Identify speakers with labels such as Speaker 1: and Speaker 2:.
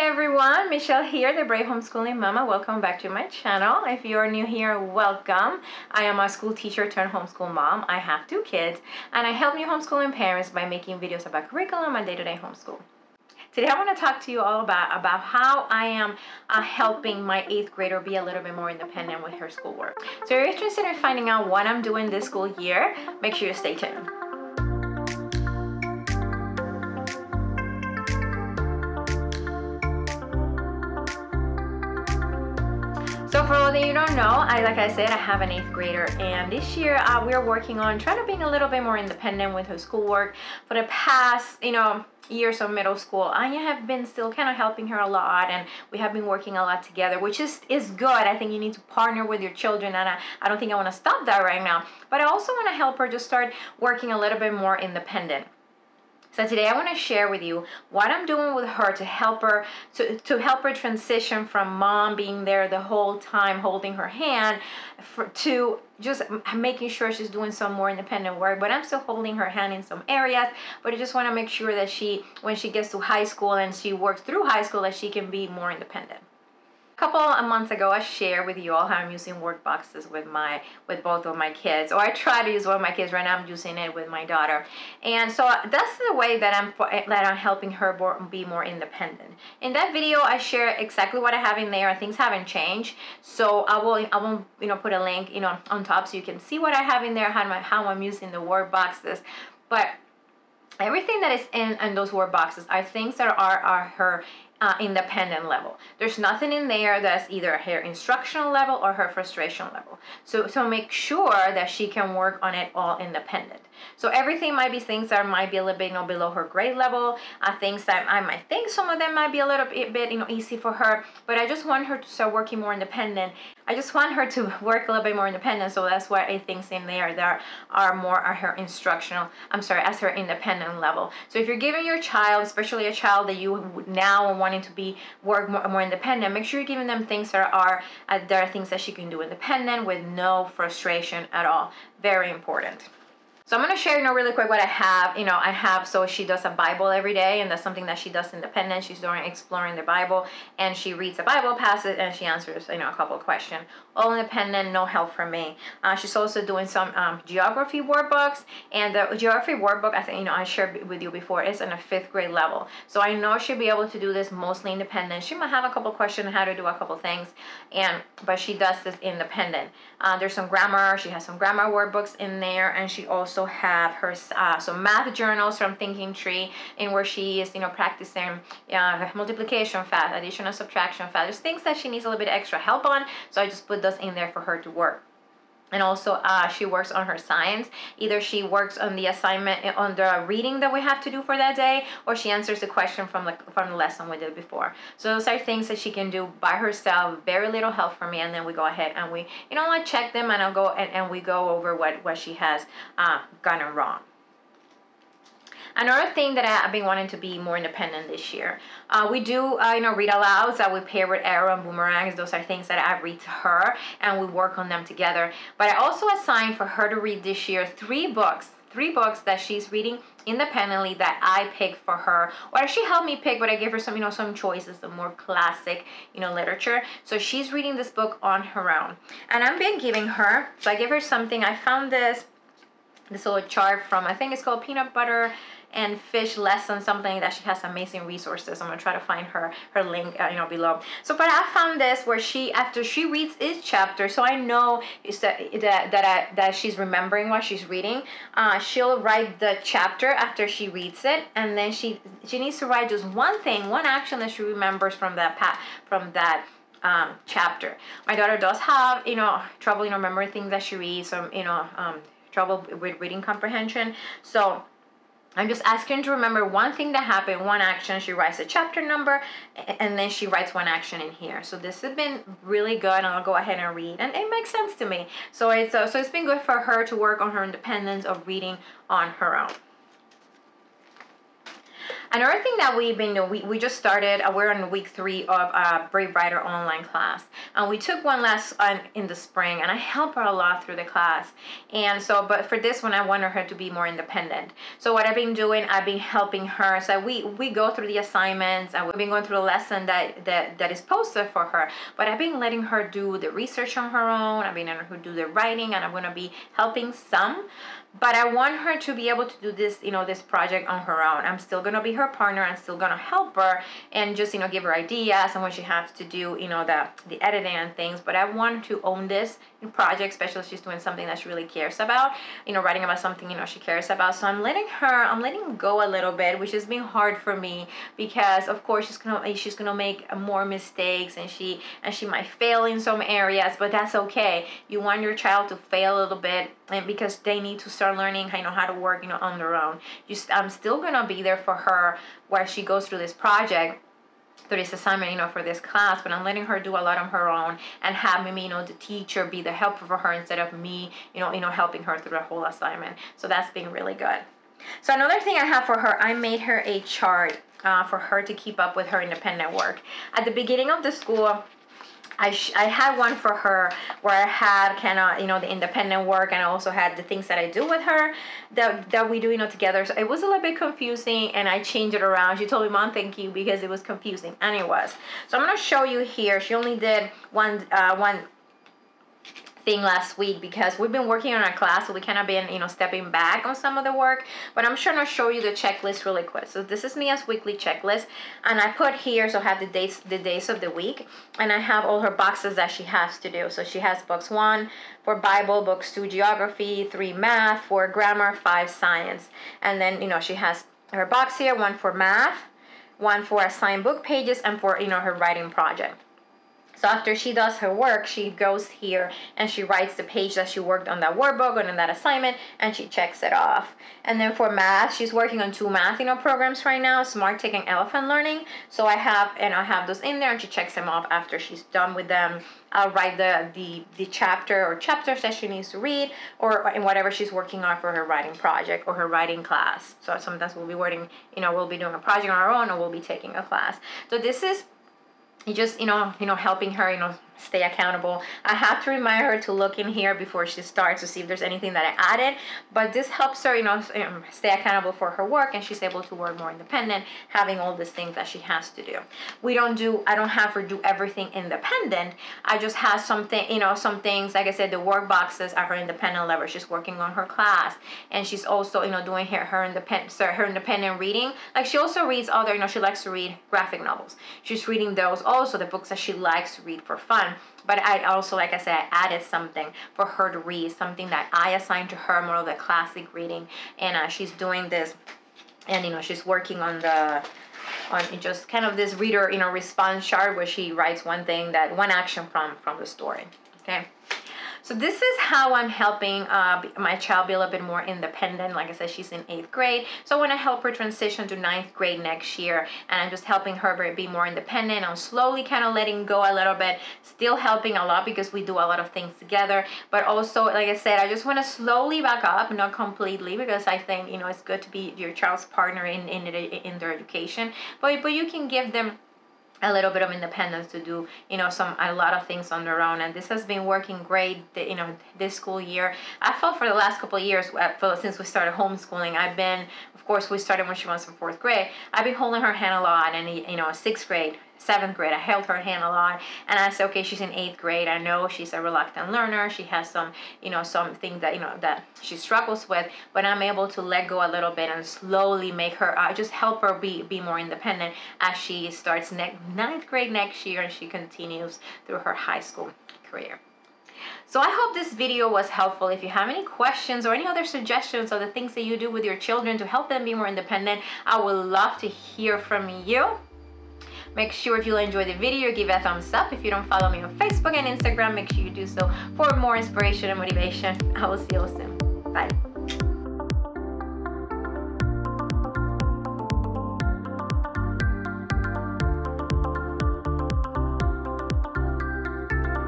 Speaker 1: everyone, Michelle here, the Brave Homeschooling Mama. Welcome back to my channel. If you are new here, welcome. I am a school teacher turned homeschool mom. I have 2 kids and I help new homeschooling parents by making videos about curriculum and day-to-day homeschool. Today I want to talk to you all about how I am helping my 8th grader be a little bit more independent with her schoolwork. So if you're interested in finding out what I'm doing this school year, make sure you stay tuned. So for all that you don't know, like I said, I have an 8th grader, and this year we're working on trying to be a little bit more independent with her schoolwork. For the past, years of middle school, I have been still kind of helping her a lot, and we have been working a lot together, which is good. I think you need to partner with your children, and I don't think I want to stop that right now. But I also want to help her just start working a little bit more independent. So today I want to share with you what I'm doing with her to help her transition from mom being there the whole time holding her hand to just making sure she's doing some more independent work, but I'm still holding her hand in some areas. But I just want to make sure that when she gets to high school and she works through high school, that she can be more independent. A couple of months ago, I shared with you all how I'm using work boxes with both of my kids, or I try to use one of my kids. Right now I'm using it with my daughter, and so that's the way that I'm helping her be more independent. In that video, I share exactly what I have in there. Things haven't changed, so I will put a link on top so you can see what I have in there, how I'm using the work boxes. But everything that is in those work boxes are things that are her independent level. There's nothing in there that's either her instructional level or her frustration level. So make sure that she can work on it all independent. So everything might be things that might be a little bit below her grade level, things that I might think some of them might be a little bit easy for her, but I just want her to start working more independent. I just want her to work a little bit more independent, so that's why things in there that are more at her as her independent level. So if you're giving your child, especially a child that you now wanting to work more independent, make sure you're giving them things that are things that she can do independent with no frustration at all. Very important. So I'm going to share, really quick what I have. So she does a Bible every day, and that's something that she does independent. She's doing exploring the Bible, and she reads a Bible passage, and she answers, a couple of questions. All independent, no help from me. She's also doing some geography workbooks, and the geography workbook, I think, I shared with you before, is in a 5th grade level. So I know she'll be able to do this mostly independent. She might have a couple questions on how to do a couple things, but she does this independent. There's some grammar. She has some grammar workbooks in there, and she also have her some math journals from Thinking Tree, in where she is practicing multiplication fast, addition and subtraction fast. There's things that she needs a little bit extra help on, so I just put those in there for her to work. And also she works on her science. Either she works on the assignment on the reading that we have to do for that day, or she answers the question from the lesson we did before. So those are things that she can do by herself, very little help from me, and then we go ahead and we I check them, and I'll go and we go over what she has gotten wrong. Another thing that I've been wanting to be more independent this year, we do read aloud. So we pair with arrow and boomerangs. Those are things that I read to her, and we work on them together. But I also assigned for her to read this year 3 books that she's reading independently that I picked for her, or she helped me pick, but I gave her some choices, some more classic literature. So she's reading this book on her own, and I've been giving her. So I give her something. I found this little chart from, I think it's called Peanut Butter and Fish Lesson, something that she has amazing resources. I'm gonna try to find her link below. So but I found this where after she reads each chapter, so I know that she's remembering what she's reading. She'll write the chapter after she reads it, and then she needs to write just one action that she remembers from that chapter. My daughter does have trouble remembering things that she reads, trouble with reading comprehension. So I'm just asking her to remember one thing that happened, one action. She writes a chapter number, and then she writes one action in here. So this has been really good, and I'll go ahead and read, and it makes sense to me. So it's been good for her to work on her independence of reading on her own. Another thing that we've been doing, we just started, we're on week 3 of Brave Writer online class. And we took one last in the spring, and I help her a lot through the class. And so, but for this one, I wanted her to be more independent. So what I've been doing, I've been helping her. So we go through the assignments, and we've been going through the lesson that is posted for her. But I've been letting her do the research on her own. I've been letting her do the writing, and I'm going to be helping some. But I want her to be able to do this, this project on her own. I'm still going to be her partner. I'm still going to help her and just, give her ideas and what she has to do, the editing and things. But I want her to own this project, especially if she's doing something that she really cares about, writing about something, she cares about. So I'm letting go a little bit, which has been hard for me because, of course, she's gonna make more mistakes and she might fail in some areas, but that's okay. You want your child to fail a little bit, and because they need to start learning how to work, on their own. I'm still gonna be there for her while she goes through this project, through this assignment, for this class, but I'm letting her do a lot on her own and having me, the teacher be the helper for her instead of me, helping her through the whole assignment. So that's been really good. So another thing I have for her, I made her a chart for her to keep up with her independent work. At the beginning of the school, I had one for her where I had kind of, the independent work, and I also had the things that I do with her that we do, together. So it was a little bit confusing, and I changed it around. She told me, Mom, thank you, because it was confusing, and it was. So I'm going to show you here. She only did one thing last week because we've been working on our class, so we kind of been stepping back on some of the work, but I'm sure I'll show you the checklist really quick. So this is Mia's weekly checklist, and I put here, so I have the days of the week, and I have all her boxes that she has to do. So she has books 1 for Bible, books 2 geography, 3 math, 4 grammar, 5 science, and then she has her box here, 1 for math, 1 for assigned book pages, and for her writing project. So after she does her work, she goes here and she writes the page that she worked on that workbook or in that assignment, and she checks it off. And then for math, she's working on 2 math programs right now, Smart Tick and Elephant Learning. So I have those in there, and she checks them off after she's done with them. I'll write the chapter or chapters that she needs to read, or in whatever she's working on for her writing project or her writing class. So sometimes we'll be working, we'll be doing a project on our own, or we'll be taking a class. So this is just helping her stay accountable. I have to remind her to look in here before she starts to see if there's anything that I added, but this helps her stay accountable for her work, and she's able to work more independent, having all these things that she has to do. I don't have her do everything independent. I just have something, some things, like I said, the work boxes are her independent level. She's working on her class, and she's also doing her independent reading. Like, she also reads other, she likes to read graphic novels. She's reading those also, the books that she likes to read for fun. But I also, like I said, I added something for her to read, something that I assigned to her, more of the classic reading. And she's doing this, and she's working on just kind of this reader response chart where she writes one action from the story. Okay. So this is how I'm helping my child be a little bit more independent. Like I said, she's in 8th grade. So I want to help her transition to 9th grade next year. And I'm just helping her be more independent. I'm slowly kind of letting go a little bit. Still helping a lot because we do a lot of things together. But also, like I said, I just want to slowly back up, not completely, because I think, it's good to be your child's partner in their education. But you can give them a little bit of independence to do, a lot of things on their own. And this has been working great, this school year. I felt for the last couple of years, since we started homeschooling, of course, we started when she was in 4th grade. I've been holding her hand a lot, and 6th grade, 7th grade, I held her hand a lot, and I said, okay, she's in 8th grade. I know she's a reluctant learner. She has some things that, that she struggles with, but I'm able to let go a little bit and slowly make her, just help her be more independent as she starts 9th grade next year, and she continues through her high school career. So I hope this video was helpful. If you have any questions or any other suggestions of the things that you do with your children to help them be more independent, I would love to hear from you. Make sure if you enjoyed the video, give it a thumbs up. If you don't follow me on Facebook and Instagram, make sure you do so for more inspiration and motivation. I will see you all soon. Bye.